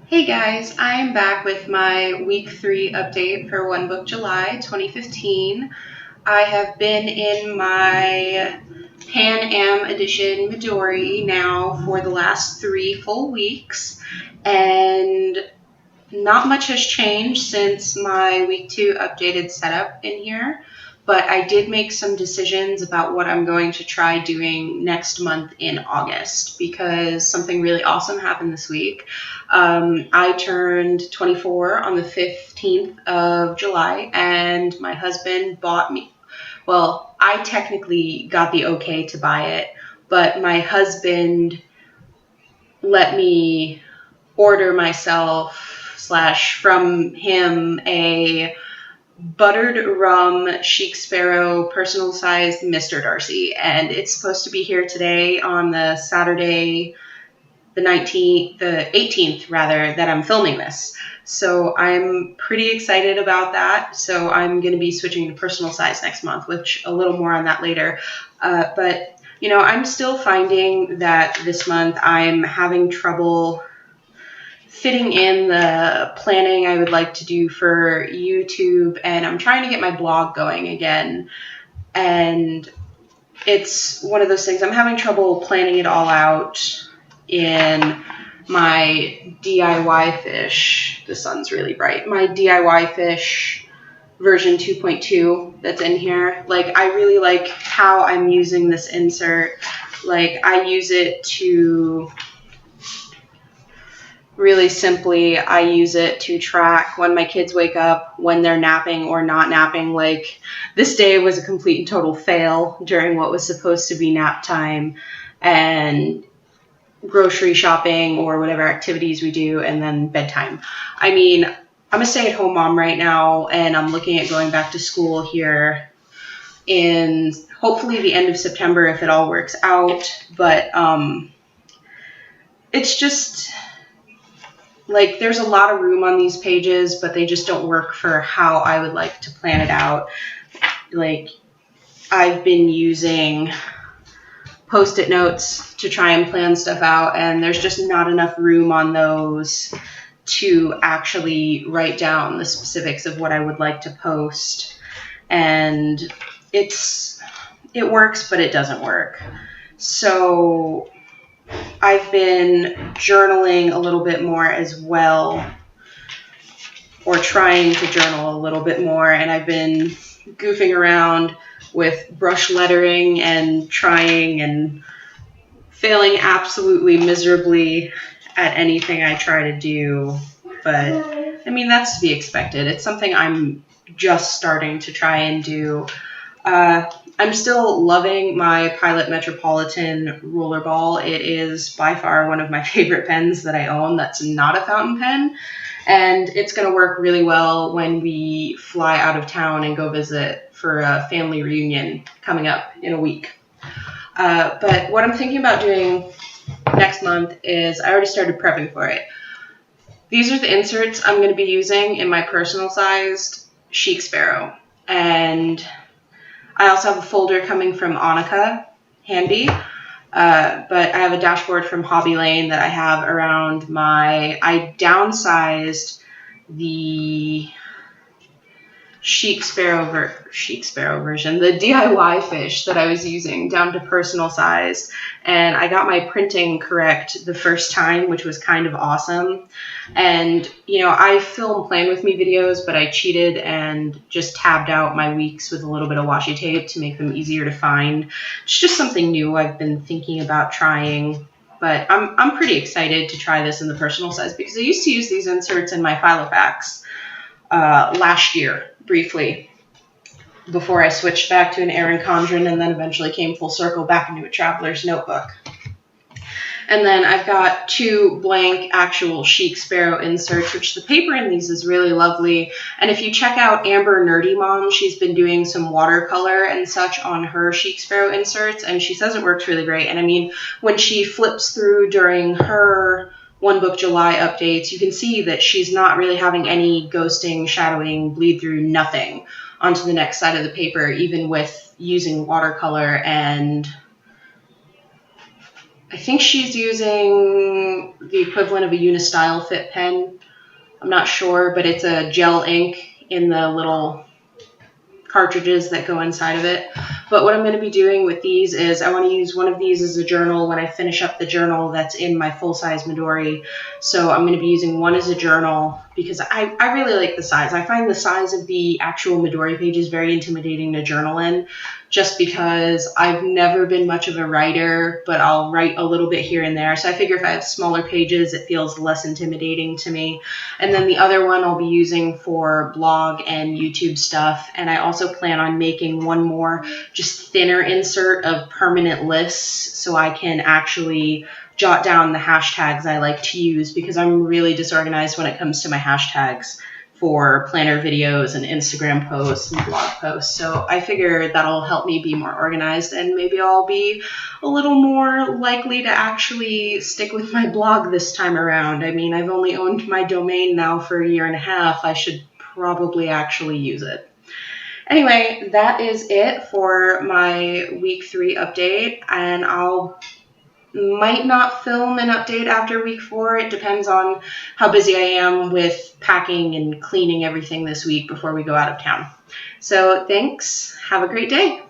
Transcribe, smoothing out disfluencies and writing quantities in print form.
Hey guys, I'm back with my week 3 update for One Book July 2015. I have been in my Pan Am edition Midori now for the last 3 full weeks, and not much has changed since my week 2 updated setup in here, but I did make some decisions about what I'm going to try doing next month in August because something really awesome happened this week. I turned 24 on the 15th of July, and my husband bought me, well, I technically got the okay to buy it, but my husband let me order myself slash from him a buttered rum Chic Sparrow personal sized Mr. Darcy, and it's supposed to be here today on the Saturday the 18th rather, that I'm filming this. So I'm pretty excited about that. So I'm going to be switching to personal size next month, which a little more on that later. But I'm still finding that this month I'm having trouble fitting in the planning I would like to do for YouTube, and I'm trying to get my blog going again. And it's one of those things, I'm having trouble planning it all out in my DIY fish. The sun's really bright. My DIY fish version 2.2 that's in here. Like, I really like how I'm using this insert. Like, I use it to really simply, I use it to track when my kids wake up, when they're napping or not napping. Like, this day was a complete and total fail during what was supposed to be nap time and grocery shopping or whatever activities we do, and then bedtime. I mean, I'm a stay-at-home mom right now, and I'm looking at going back to school here in hopefully the end of September if it all works out. But it's just like, there's a lot of room on these pages, but they just don't work for how I would like to plan it out. Like, I've been using Post-it notes to try and plan stuff out, and there's just not enough room on those to actually write down the specifics of what I would like to post. And it works, but it doesn't work. So I've been journaling a little bit more as well, or trying to journal a little bit more, and I've been goofing around with brush lettering and trying and failing absolutely miserably at anything I try to do. But I mean, that's to be expected. It's something I'm just starting to try and do. I'm still loving my Pilot Metropolitan Rollerball. It is by far one of my favorite pens that I own that's not a fountain pen, and it's going to work really well when we fly out of town and go visit for a family reunion coming up in a week. But what I'm thinking about doing next month is, I already started prepping for it. These are the inserts I'm going to be using in my personal sized Chic Sparrow, and I also have a folder coming from Annika handy, but I have a dashboard from Hobby Lane that I have around I downsized the Chic Sparrow version, the DIY fish that I was using, down to personal size, and I got my printing correct the first time, which was kind of awesome. And I film Plan With Me videos, but I cheated and just tabbed out my weeks with a little bit of washi tape to make them easier to find. It's just something new I've been thinking about trying, but I'm pretty excited to try this in the personal size, because I used to use these inserts in my Filofax last year, briefly, before I switched back to an Erin Condren and then eventually came full circle back into a Traveler's Notebook. And then I've got 2 blank actual Chic Sparrow inserts, which the paper in these is really lovely. And if you check out Amber Nerdy Mom, she's been doing some watercolor and such on her Chic Sparrow inserts, and she says it works really great. And I mean, when she flips through during her One Book July updates, you can see that she's not really having any ghosting, shadowing, bleed through, nothing onto the next side of the paper, even with using watercolor and I think she's using the equivalent of a Unistyle Fit pen. I'm not sure, but it's a gel ink in the little cartridges that go inside of it. But what I'm going to be doing with these is I want to use one of these as a journal when I finish up the journal that's in my full-size Midori. So I'm going to be using one as a journal because I really like the size. I find the size of the actual Midori pages very intimidating to journal in, just because I've never been much of a writer, but I'll write a little bit here and there. So I figure if I have smaller pages, it feels less intimidating to me. And then the other one I'll be using for blog and YouTube stuff. And I also plan on making one more just thinner insert of permanent lists so I can actually jot down the hashtags I like to use, because I'm really disorganized when it comes to my hashtags for planner videos and Instagram posts and blog posts. So I figure that'll help me be more organized, and maybe I'll be a little more likely to actually stick with my blog this time around. I mean, I've only owned my domain now for 1.5 years. I should probably actually use it. Anyway, that is it for my week 3 update, and I'll might not film an update after week 4. It depends on how busy I am with packing and cleaning everything this week before we go out of town. So thanks. Have a great day.